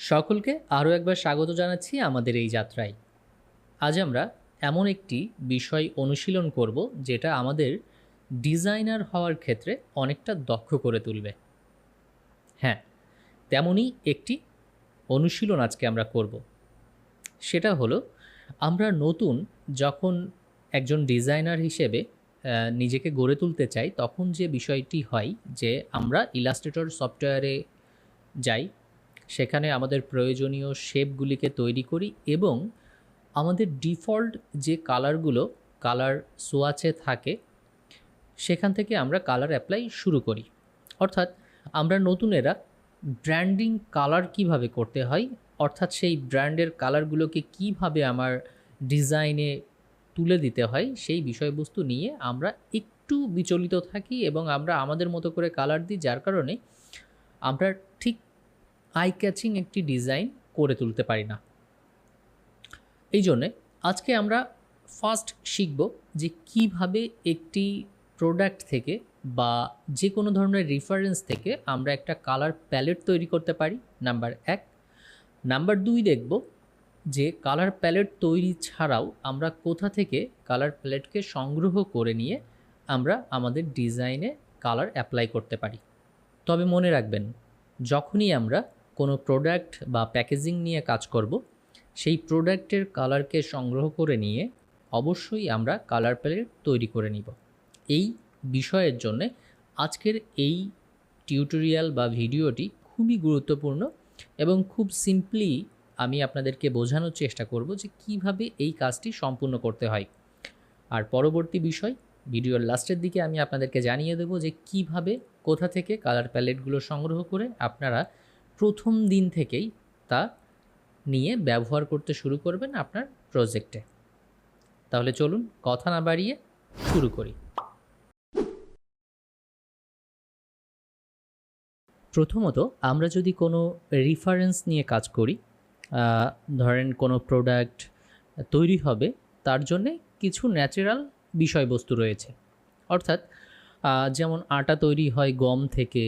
সকলকে আরও একবার স্বাগত জানাচ্ছি আমাদের এই যাত্রায়। আজ আমরা এমন একটি বিষয় অনুশীলন করব যেটা আমাদের ডিজাইনার হওয়ার ক্ষেত্রে অনেকটা দক্ষ করে তুলবে। হ্যাঁ, তেমনই একটি অনুশীলন আজকে আমরা করব। সেটা হলো, আমরা নতুন যখন একজন ডিজাইনার হিসেবে নিজেকে গড়ে তুলতে চাই, তখন যে বিষয়টি হয় যে আমরা ইলাস্ট্রেটর সফটওয়্যারে যাই, সেখানে আমাদের প্রয়োজনীয় শেপগুলিকে তৈরি করি এবং আমাদের ডিফল্ট যে কালারগুলো কালার সোয়াচে থাকে সেখান থেকে আমরা কালার অ্যাপ্লাই শুরু করি। অর্থাৎ আমরা নতুনেরা ব্র্যান্ডিং কালার কিভাবে করতে হয়, অর্থাৎ সেই ব্র্যান্ডের কালারগুলোকে কিভাবে আমার ডিজাইনে তুলে দিতে হয়, সেই বিষয়বস্তু নিয়ে আমরা একটু বিচলিত থাকি এবং আমরা আমাদের মতো করে কালার দিই, যার কারণে আমরা ঠিক আই ক্যাচিং একটি ডিজাইন করে তুলতে পারি না। এই জন্যে আজকে আমরা ফার্স্ট শিখব যে কিভাবে একটি প্রোডাক্ট থেকে বা যে কোনো ধরনের রেফারেন্স থেকে আমরা একটা কালার প্যালেট তৈরি করতে পারি, নাম্বার 1। নাম্বার 2 দেখব যে কালার প্যালেট তৈরি ছাড়াও আমরা কোথা থেকে কালার প্যালেটকে সংগ্রহ করে নিয়ে আমরা আমাদের ডিজাইনে কালার অ্যাপ্লাই করতে পারি। তবে মনে রাখবেন, যখনই আমরা কোনো প্রোডাক্ট বা প্যাকেজিং নিয়ে কাজ করব, সেই প্রোডাক্টের কালারকে সংগ্রহ করে নিয়ে অবশ্যই আমরা কালার প্যালেট তৈরি করে নিব। এই বিষয়ের জন্যে আজকের এই টিউটোরিয়াল বা ভিডিওটি খুবই গুরুত্বপূর্ণ এবং খুব সিম্পলি আমি আপনাদেরকে বোঝানোর চেষ্টা করব যে কিভাবে এই কাজটি সম্পূর্ণ করতে হয়। আর পরবর্তী বিষয়, ভিডিওর লাস্টের দিকে আমি আপনাদেরকে জানিয়ে দেব যে কিভাবে কোথা থেকে কালার প্যালেটগুলো সংগ্রহ করে আপনারা প্রথম দিন থেকেই তা নিয়ে ব্যবহার করতে শুরু করবেন আপনার প্রজেক্টে। তাহলে চলুন কথা না বাড়িয়ে শুরু করি। প্রথমত, আমরা যদি কোনো রেফারেন্স নিয়ে কাজ করি, ধরেন কোনো প্রোডাক্ট তৈরি হবে, তার জন্যে কিছু ন্যাচারাল বিষয়বস্তু রয়েছে। অর্থাৎ যেমন আটা তৈরি হয় গম থেকে,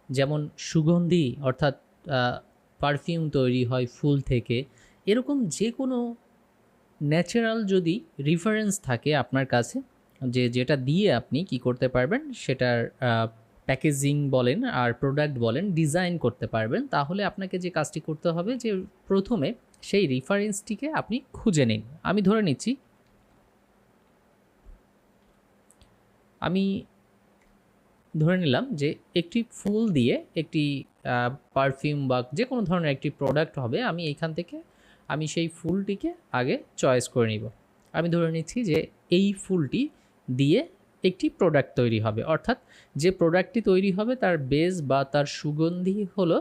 যেমন সুগন্ধি অর্থাৎ পারফিউম তৈরি হয় ফুল থেকে, এরকম যে কোনো ন্যাচারাল যদি রেফারেন্স থাকে আপনার কাছে, যেটা দিয়ে আপনি কি করতে পারবেন, সেটার প্যাকেজিং বলেন আর প্রোডাক্ট বলেন ডিজাইন করতে পারবেন, তাহলে আপনাকে যে কাজটি করতে হবে যে প্রথমে সেই রেফারেন্সটিকে আপনি খুঁজে নিন। আমি ধরে নিচ্ছি আমি ধরে নিলাম যে একটি ফুল দিয়ে একটি পারফিউম বা যে কোনো ধরনের একটি প্রোডাক্ট হবে, আমি এইখান থেকে আমি সেই ফুলটিকে আগে চয়েস করে নিব। আমি ধরে নিচ্ছি যে এই ফুলটি দিয়ে একটি প্রোডাক্ট তৈরি হবে, অর্থাৎ যে প্রোডাক্টটি তৈরি হবে তার বেস বা তার সুগন্ধি হলো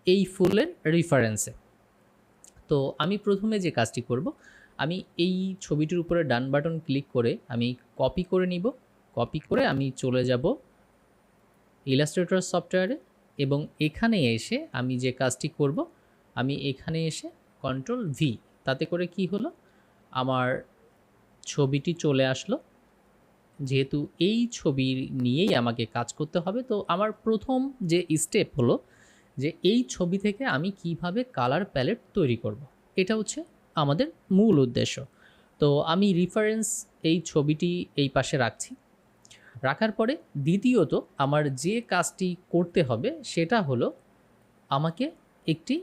এই ফুলের রেফারেন্সে। তো আমি প্রথমে যে কাজটি করব, আমি এই ছবিটির উপরে ডান বাটন ক্লিক করে আমি কপি করে নিব। কপি করে আমি চলে যাব ইলাস্ট্রেটর সফটওয়্যারে এবং এখানে এসে আমি যে কাজটি করব, আমি এখানে এসে কন্ট্রোল ভি, তাতে করে কি হলো, আমার ছবিটি চলে আসলো। যেহেতু এই ছবি নিয়েই আমাকে কাজ করতে হবে, তো আমার প্রথম যে স্টেপ হলো যে এই ছবি থেকে আমি কিভাবে কালার প্যালেট তৈরি করব। এটা হচ্ছে আমাদের মূল উদ্দেশ্য। তো আমি রেফারেন্স এই ছবিটি এই পাশে রাখছি। রাখার পরে দ্বিতীয়ত আমার যে কাজটি করতে হবে সেটা হলো, আমাকে একটি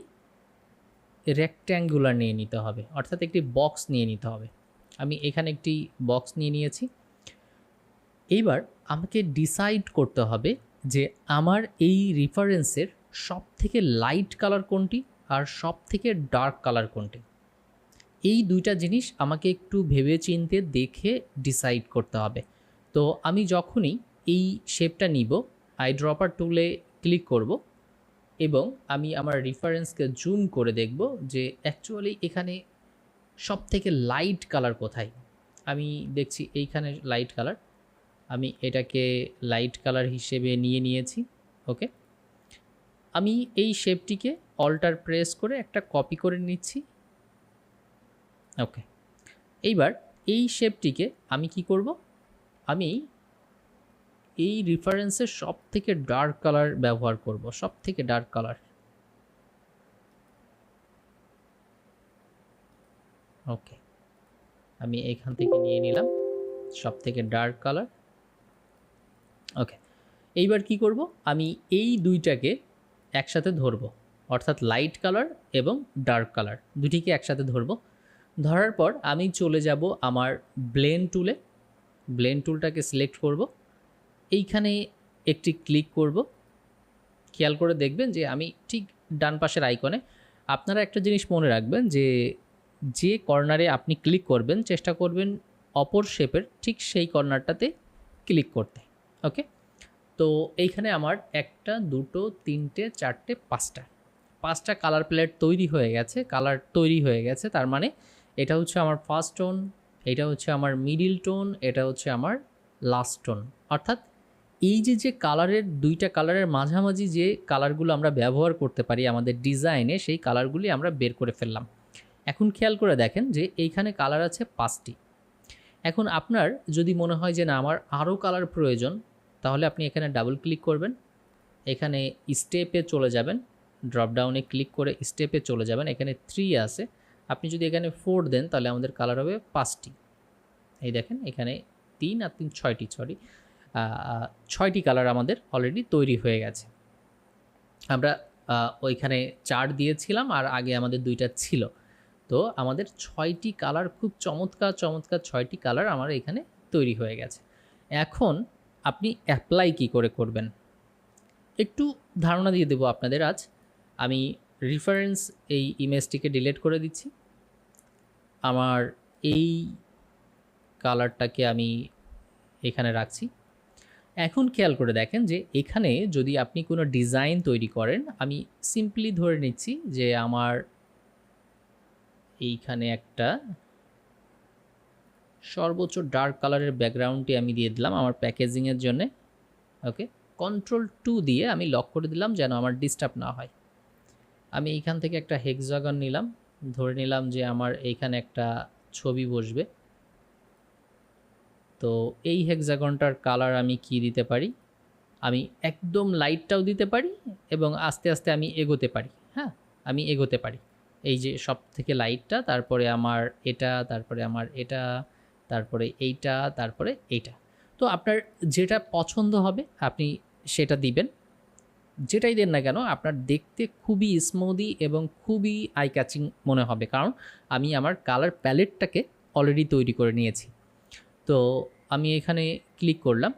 রেক্ট্যাঙ্গুলার নিয়ে নিতে হবে, অর্থাৎ একটি বক্স নিয়ে নিতে হবে। আমি এখানে একটি বক্স নিয়ে নিয়েছি। এইবার আমাকে ডিসাইড করতে হবে যে আমার এই রেফারেন্সের সব থেকে লাইট কালার কোনটি আর সব থেকে ডার্ক কালার কোনটি। এই দুইটা জিনিস আমাকে একটু ভেবে চিন্তে দেখে ডিসাইড করতে হবে। তো আমি যখনই এই শেপটা নিব, আই ড্রপার টুলে ক্লিক করব এবং আমি আমার রেফারেন্সকে জুম করে দেখব যে অ্যাকচুয়ালি এখানে সব থেকে লাইট কালার কোথায়। আমি দেখছি এইখানে লাইট কালার, আমি এটাকে লাইট কালার হিসেবে নিয়ে নিয়েছি। ওকে, আমি এই শেপটিকে অল্টার প্রেস করে একটা কপি করে নিচ্ছি। ওকে, এইবার এই শেপটিকে আমি কি করব, আমি এই রেফারেন্সের সব থেকে ডার্ক কালার ব্যবহার করব, সব থেকে ডার্ক কালার। ওকে, আমি এইখান থেকে নিয়ে নিলাম সব থেকে ডার্ক কালার। ওকে, এইবার কি করব, আমি এই দুইটাকে একসাথে ধরবো, অর্থাৎ লাইট কালার এবং ডার্ক কালার দুটিকে একসাথে ধরবো। ধরার পর আমি চলে যাব আমার ব্লেন্ড টুলে, ব্লেন্ড টুলটাকে সিলেক্ট করব, এইখানে একটি ক্লিক করব। খেয়াল করে দেখবেন যে আমি ঠিক ডান পাশের আইকনে, আপনারা একটা জিনিস মনে রাখবেন যে যে কর্নারে আপনি ক্লিক করবেন চেষ্টা করবেন অপর শেপের ঠিক সেই কর্নারটাতে ক্লিক করতে। ওকে, তো এইখানে আমার একটা, দুটো, তিনটে, চারটে, পাঁচটা কালার প্লেট তৈরি হয়ে গেছে, কালার তৈরি হয়ে গেছে। তার মানে এটা হচ্ছে আমার ফার্স্ট টোন, এটা হচ্ছে আমার মিডিল টোন, এটা হচ্ছে আমার লাস্ট টোন। অর্থাৎ এই যে যে কালারের দুইটা কালারের মাঝামাঝি যে কালারগুলো আমরা ব্যবহার করতে পারি আমাদের ডিজাইনে, সেই কালারগুলি আমরা বের করে ফেললাম। এখন খেয়াল করে দেখেন যে এইখানে কালার আছে 5টি। এখন আপনার যদি মনে হয় যে না আমার আরও কালার প্রয়োজন, তাহলে আপনি এখানে ডাবল ক্লিক করবেন, এখানে স্টেপে চলে যাবেন, ড্রপডাউনে ক্লিক করে স্টেপে চলে যাবেন, এখানে 3 আছে, আপনি যদি এখানে 4 দেন তাহলে আমাদের কালার হবে 5টি। এই দেখেন এখানে 3 আর 3 6টি, সরি 6টি কালার আমাদের অলরেডি তৈরি হয়ে গেছে। আমরা ওইখানে 4 দিয়েছিলাম আর আগে আমাদের 2টা ছিল, তো আমাদের 6টি কালার, খুব চমৎকার চমৎকার 6টি কালার আমার এখানে তৈরি হয়ে গেছে। এখন আপনি অ্যাপ্লাই কি করে করবেন একটু ধারণা দিয়ে দেবো আপনাদের আজ। আমি রেফারেন্স এই ইমেজটিকে ডিলিট করে দিচ্ছি, আমার এই কালারটাকে আমি এখানে রাখছি। এখন খেয়াল করে দেখেন যে এখানে যদি আপনি কোনো ডিজাইন তৈরি করেন, আমি সিম্পলি ধরে নিচ্ছি যে আমার এইখানে একটা সর্বোচ্চ ডার্ক কালারের ব্যাকগ্রাউন্ডটি আমি দিয়ে দিলাম আমার প্যাকেজিংয়ের জন্যে। ওকে, Ctrl+2 দিয়ে আমি লক করে দিলাম যেন আমার ডিস্টার্ব না হয়। আমি এইখান থেকে একটা হেক্সাগন নিলাম, ধরে নিলাম যে আমার এইখানে একটা ছবি বসবে। তো এই হেক্সাগনটার কালার আমি কি দিতে পারি, আমি একদম লাইটটাও দিতে পারি এবং আস্তে আস্তে আমি এগোতে পারি। হ্যাঁ, আমি এগোতে পারি, এই যে সব থেকে লাইটটা, তারপরে আমার এটা, তারপরে আমার এটা, তারপরে এইটা, তারপরে এইটা। তো আপনার যেটা পছন্দ হবে আপনি সেটা দিবেন, যেটাই দেন না কেন আপনার দেখতে খুবই স্মুদি এবং খুবই আই ক্যাচিং মনে হবে, কারণ আমি আমার কালার প্যালেটটাকে অলরেডি তৈরি করে নিয়েছি। তো আমি এখানে ক্লিক করলাম।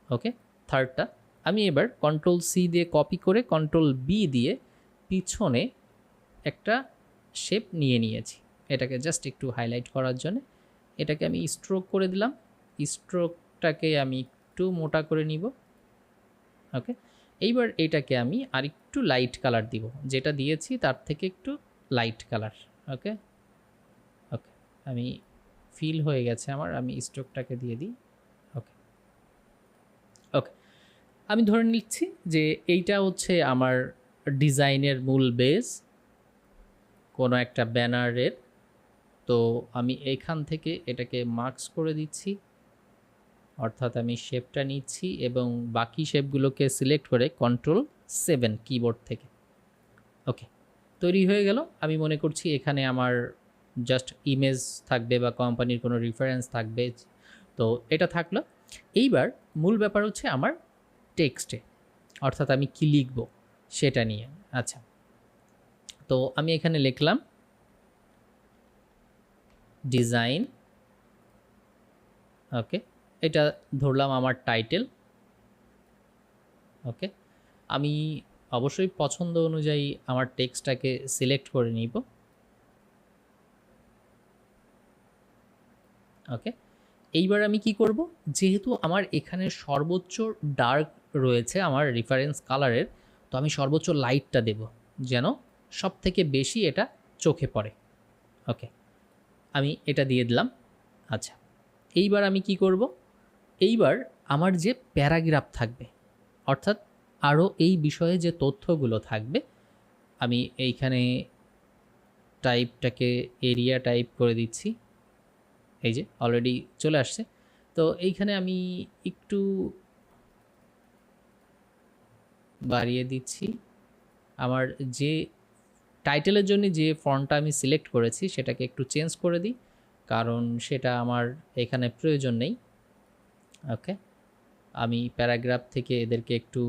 ওকে, থার্ডটা আমি এবার Ctrl+C দিয়ে কপি করে Ctrl+B দিয়ে পিছনে একটা শেপ নিয়ে নিয়েছি, এটাকে জাস্ট একটু হাইলাইট করার জন্য এটাকে আমি স্ট্রোক করে দিলাম, স্ট্রোকটাকে আমি একটু মোটা করে নিব। ওকে, এইবার এইটাকে আমি আরেকটু লাইট কালার দিব, যেটা দিয়েছি তার থেকে একটু লাইট কালার। ওকে, ওকে, আমি ফিল হয়ে গেছে আমার, আমি স্ট্রোকটাকে দিয়ে দিই। ওকে, ওকে, আমি ধরে নিচ্ছি যে এইটা হচ্ছে আমার ডিজাইনের মূল বেস কোনো একটা ব্যানারের। তো আমি এইখান থেকে এটাকে মার্কস করে দিচ্ছি, অর্থাৎ আমি শেপটা নিচ্ছি এবং বাকি শেপগুলোকে সিলেক্ট করে Ctrl+7 কিবোর্ড থেকে। ওকে, তৈরি হয়ে গেল। আমি মনে করছি এখানে আমার জাস্ট ইমেজ থাকবে বা কোম্পানির কোনো রেফারেন্স থাকবে, তো এটা থাকলো। এইবার মূল ব্যাপার হচ্ছে আমার টেক্সটে, অর্থাৎ আমি কি লিখব সেটা নিয়ে। আচ্ছা, তো আমি এখানে লিখলাম ডিজাইন। ওকে, এটা ধরলাম আমার টাইটেল। ওকে, আমি অবশ্যই পছন্দ অনুযায়ী আমার টেক্সটটাকে সিলেক্ট করে নিব। ওকে, এইবার আমি কি করব, যেহেতু আমার এখানে সর্বোচ্চ ডার্ক রয়েছে আমার রেফারেন্স কালারের, তো আমি সর্বোচ্চ লাইটটা দেব যেন সব থেকে বেশি এটা চোখে পড়ে। ওকে, আমি এটা দিয়ে দিলাম। আচ্ছা, এইবার আমি কি করব, এইবার আমার যে প্যারাগ্রাফ থাকবে, অর্থাৎ আরও এই বিষয়ে যে তথ্যগুলো থাকবে, আমি এইখানে টাইপটাকে এরিয়া টাইপ করে দিচ্ছি, এই যে অলরেডি চলে আসছে। তো এইখানে আমি একটু বাড়িয়ে দিচ্ছি, আমার যে টাইটেলের জন্য যে ফন্টটা আমি সিলেক্ট করেছি সেটাকে একটু চেঞ্জ করে দিই, কারণ সেটা আমার এখানে প্রয়োজন নেই। ওকে, আমি প্যারাগ্রাফ থেকে এদেরকে একটু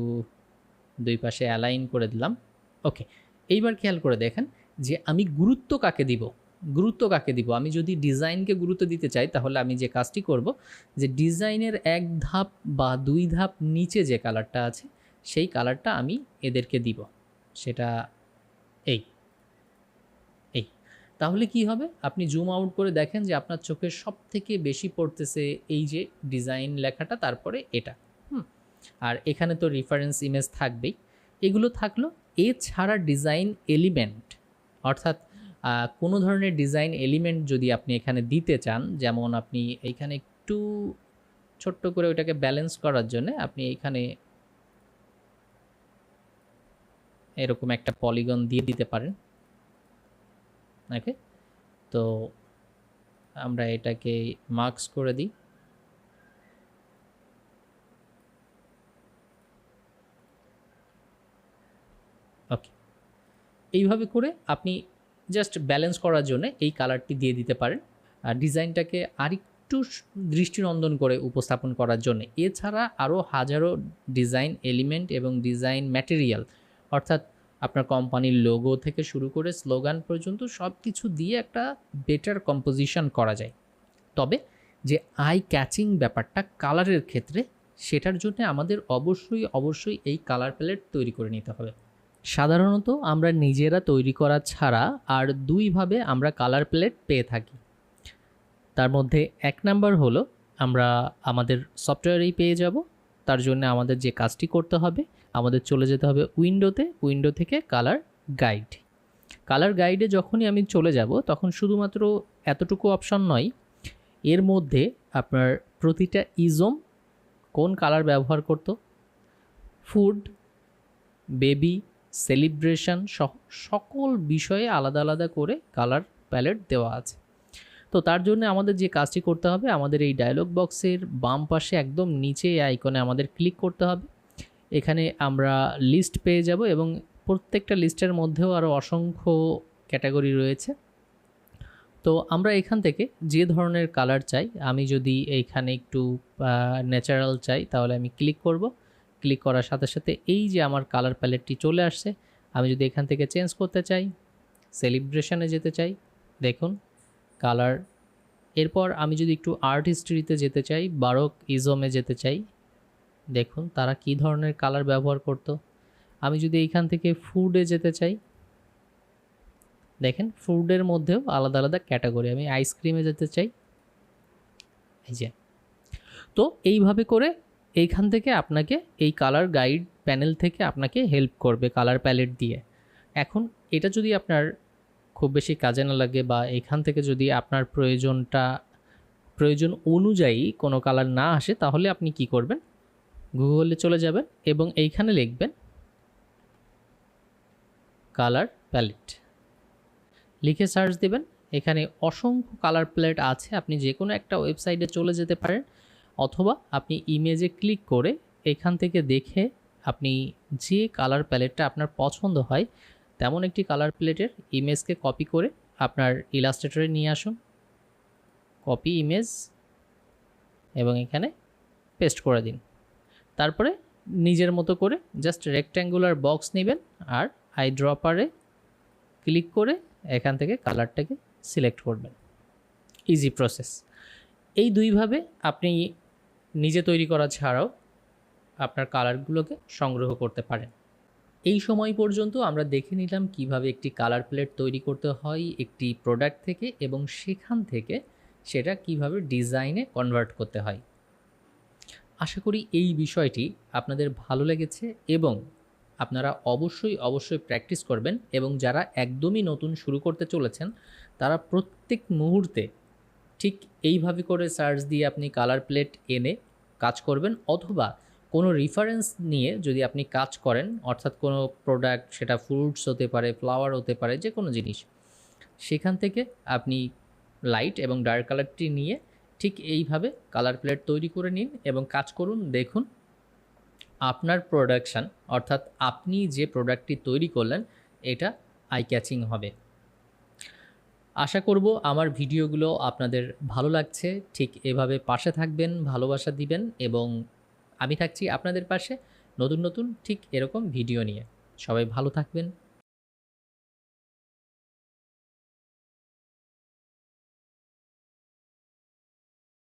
দুই পাশে অ্যালাইন করে দিলাম। ওকে, এইবার খেয়াল করে দেখেন যে আমি গুরুত্ব কাকে দিব। আমি যদি ডিজাইনকে গুরুত্ব দিতে চাই তাহলে আমি যে কাজটি করব, যে ডিজাইনের এক ধাপ বা দুই ধাপ নিচে যে কালারটা আছে সেই কালারটা আমি এদেরকে দিব। সেটা এই এই তাহলে কি হবে, আপনি জুম আউট করে দেখেন যে আপনার চোখের সব থেকে বেশি পড়তেছে এই যে ডিজাইন লেখাটা, তারপরে এটা। আর এখানে তো রেফারেন্স ইমেজ থাকবেই। এগুলো থাকলো। এছাড়া ডিজাইন এলিমেন্ট, অর্থাৎ কোনো ধরনের ডিজাইন এলিমেন্ট যদি আপনি এখানে দিতে চান, যেমন আপনি এইখানে একটু ছোট্ট করে ওইটাকে ব্যালেন্স করার জন্য আপনি এইখানে এরকম একটা পলিগন দিয়ে দিতে পারেন। ওকে, তো আমরা এটাকে মার্কস করে দিই। ওকে, এইভাবে করে আপনি জাস্ট ব্যালেন্স করার জন্য এই কালারটি দিয়ে দিতে পারেন, আর ডিজাইনটাকে আরেকটু দৃষ্টিনন্দন করে উপস্থাপন করার জন্য। এছাড়া আরও হাজারো ডিজাইন এলিমেন্ট এবং ডিজাইন ম্যাটেরিয়াল, অর্থাৎ আপনার কোম্পানির লোগো থেকে শুরু করে স্লোগান পর্যন্ত সব কিছু দিয়ে একটা বেটার কম্পোজিশন করা যায়। তবে যে আই ক্যাচিং ব্যাপারটা কালারের ক্ষেত্রে, সেটার জন্য আমাদের অবশ্যই এই কালার প্যালেট তৈরি করে নিতে হবে। সাধারণত আমরা নিজেরা তৈরি করা ছাড়া আর দুইভাবে আমরা কালার প্যালেট পেয়ে থাকি। তার মধ্যে এক নাম্বার হলো আমরা আমাদের সফটওয়্যারেই পেয়ে যাব। তার জন্য আমাদের যে কাজটি করতে হবে, আমাদের চলে যেতে হবে উইন্ডো থেকে কালার গাইডে যখনই আমি চলে যাব তখন শুধুমাত্র এতটুকু অপশন নয়, এর মধ্যে আপনার প্রতিটা ইজম কোন কালার ব্যবহার করত, ফুড, বেবি, সেলিব্রেশন সহ সকল বিষয়ে আলাদা আলাদা করে কালার প্যালেট দেওয়া আছে। তো তার জন্য আমাদের যে কাজটি করতে হবে, আমাদের এই ডায়লগ বক্সের বাম পাশে একদম নিচে এই আইকনে আমাদের ক্লিক করতে হবে। এখানে আমরা লিস্ট পেয়ে যাব এবং প্রত্যেকটা লিস্টের মধ্যেও আরও অসংখ্য ক্যাটাগরি রয়েছে। তো আমরা এখান থেকে যে ধরনের কালার চাই, আমি যদি এইখানে একটু ন্যাচারাল চাই তাহলে আমি ক্লিক করব। ক্লিক করার সাথে সাথে এই যে আমার কালার প্যালেটটি চলে আসছে। আমি যদি এখান থেকে চেঞ্জ করতে চাই, সেলিব্রেশনে যেতে চাই, দেখুন কালার। এরপর আমি যদি একটু আর্ট হিস্ট্রিতে যেতে চাই, বারক ইজমে যেতে চাই, দেখুন তারা কি ধরনের কালার ব্যবহার করত। আমি যদি এইখান থেকে ফুডে যেতে চাই, দেখেন ফুডের মধ্যেও আলাদা আলাদা ক্যাটাগরি। আমি আইসক্রিমে যেতে চাই, এই যে। তো এইভাবে করে এইখান থেকে আপনাকে এই কালার গাইড প্যানেল থেকে আপনাকে হেল্প করবে কালার প্যালেট দিয়ে। এখন এটা যদি আপনার খুব বেশি কাজে না লাগে বা এখান থেকে যদি আপনার প্রয়োজন অনুযায়ী কোনো কালার না আসে, তাহলে আপনি কি করবেন, গুগলে চলে যাবেন এবং এইখানে লিখবেন কালার প্যালেট, লিখে সার্চ দেবেন। এখানে অসংখ্য কালার প্যালেট আছে, আপনি যে কোনো একটা ওয়েবসাইটে চলে যেতে পারেন, অথবা আপনি ইমেজে ক্লিক করে এখান থেকে দেখে আপনি যে কালার প্যালেটটা আপনার পছন্দ হয় তেমন একটি কালার প্যালেটের ইমেজকে কপি করে আপনার ইলাস্ট্রেটরে নিয়ে আসুন, কপি ইমেজ, এবং এখানে পেস্ট করে দিন। তারপরে নিজের মতো করে জাস্ট রেক্ট্যাঙ্গুলার বক্স নেবেন আর আই ড্রপারে ক্লিক করে এখান থেকে কালারটাকে সিলেক্ট করবেন। Easy process. এই দুইভাবে আপনি নিজে তৈরি করা ছাড়াও আপনার কালারগুলোকে সংগ্রহ করতে পারেন। এই সময় পর্যন্ত আমরা দেখে নিলাম কিভাবে একটি কালার প্যালেট তৈরি করতে হয় একটি প্রোডাক্ট থেকে, এবং সেখান থেকে সেটা কিভাবে ডিজাইনে কনভার্ট করতে হয়। আশা করি এই বিষয়টি আপনাদের ভালো লেগেছে এবং আপনারা অবশ্যই প্র্যাকটিস করবেন, এবং যারা একদমই নতুন শুরু করতে চলেছেন তারা প্রত্যেক মুহূর্তে ঠিক এইভাবে করে সার্চ দিয়ে আপনি কালার প্লেট এনে কাজ করবেন, অথবা কোনো রেফারেন্স নিয়ে যদি আপনি কাজ করেন, অর্থাৎ কোনো প্রোডাক্ট, সেটা ফ্রুটস হতে পারে, ফ্লাওয়ার হতে পারে, যে কোনো জিনিস, সেখান থেকে আপনি লাইট এবং ডার্ক কালারটি নিয়ে ঠিক এইভাবে কালার প্লেট তৈরি করে নিন এবং কাজ করুন। দেখুন আপনার প্রোডাকশান, অর্থাৎ আপনি যে প্রোডাক্টটি তৈরি করলেন, এটা আই ক্যাচিং হবে। আশা করব আমার ভিডিওগুলো আপনাদের ভালো লাগছে। ঠিক এভাবে পাশে থাকবেন, ভালোবাসা দিবেন এবং আমি থাকছি আপনাদের পাশে নতুন, নতুন ঠিক এরকম ভিডিও নিয়ে। সবাই ভালো থাকবেন,